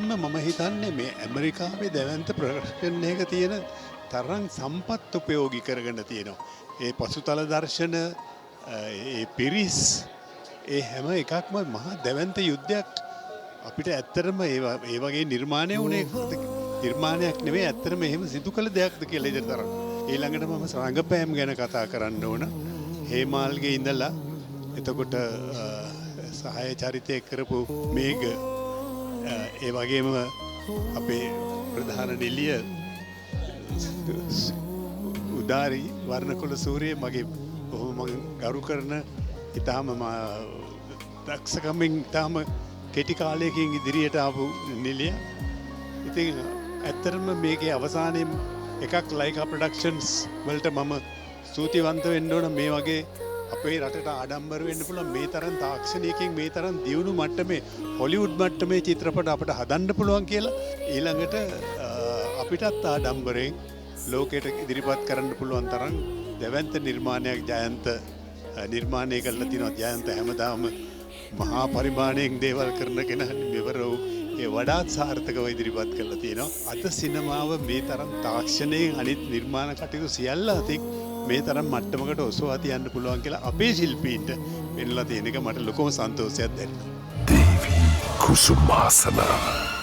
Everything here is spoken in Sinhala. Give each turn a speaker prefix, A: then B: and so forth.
A: ඇත්තටම මම හිතන්නේ මේ ඇමරිකාවේ දැවැන්ත ප්‍රදර්ශනයක තියෙන තරම් සම්පත් උපයෝගී කරගෙන තියෙනවා. ඒ පසුතල දර්ශන ඒ පිරිස් ඒ හැම එකක්ම මහා දැවැන්ත යුද්ධයක් අපිට ඇත්තටම ඒ වගේ නිර්මාණය වුණේ නිර්මාණයක් නෙවෙයි ඇත්තටම එහෙම සිදු කළ දෙයක්ද කියලා ඉදිරියට තරම්. ඊළඟට මම රංගපෑම් ගැන කතා කරන්න ඕන. හේමාල්ගේ ඉඳලා එතකොට සහාය චරිතය කරපු මේඝ ඒ වගේම අපේ ප්‍රධාන නිලිය උදාරි වර්ණකුල සූරිය මගේ බොහොම මම ගරු කරන ඊටාම දක්ෂකමින් ඊටාම කෙටි කාලයකින් ඉදිරියට ආපු නිලිය. ඉතින් ඇත්තටම මේකේ අවසානයේ එකක් ලයිකා ප්‍රොඩක්ෂන්ස් වලට මම ස්තුතිවන්ත වෙන්න ඕන මේ වගේ අපේ රටට ආඩම්බර වෙන්න පුළුවන් මේ තරම් තාක්ෂණයකින් මේ තරම් දියුණු මට්ටමේ හොලිවුඩ් මට්ටමේ චිත්‍රපට අපිට හදන්න පුළුවන් කියලා ඊළඟට අපිටත් ආඩම්බරෙන් ලෝකයට ඉදිරිපත් කරන්න පුළුවන් තරම් දැවැන්ත නිර්මාණයක් ජයන්ත නිර්මාණය කරලා තිනවා. ජයන්ත හැමදාම මහා පරිමාණයෙන් දේවල් කරන කෙනා මෙවර ඒ වඩාත් සාර්ථකව ඉදිරිපත් කරලා තියෙනවා. අද සිනමාව මේ තරම් තාක්ෂණයෙන් අනිත් නිර්මාණ කටයුතු සියල්ල අතින් මේ තරම් මට්ටමකට ඔසවා තියන්න පුළුවන් කියලා අපේ ශිල්පීන්ට වෙන්නලා තියෙන එක මට ලොකම සන්තෝෂයක් දැනෙනවා.
B: දේවී කුසුමාසනා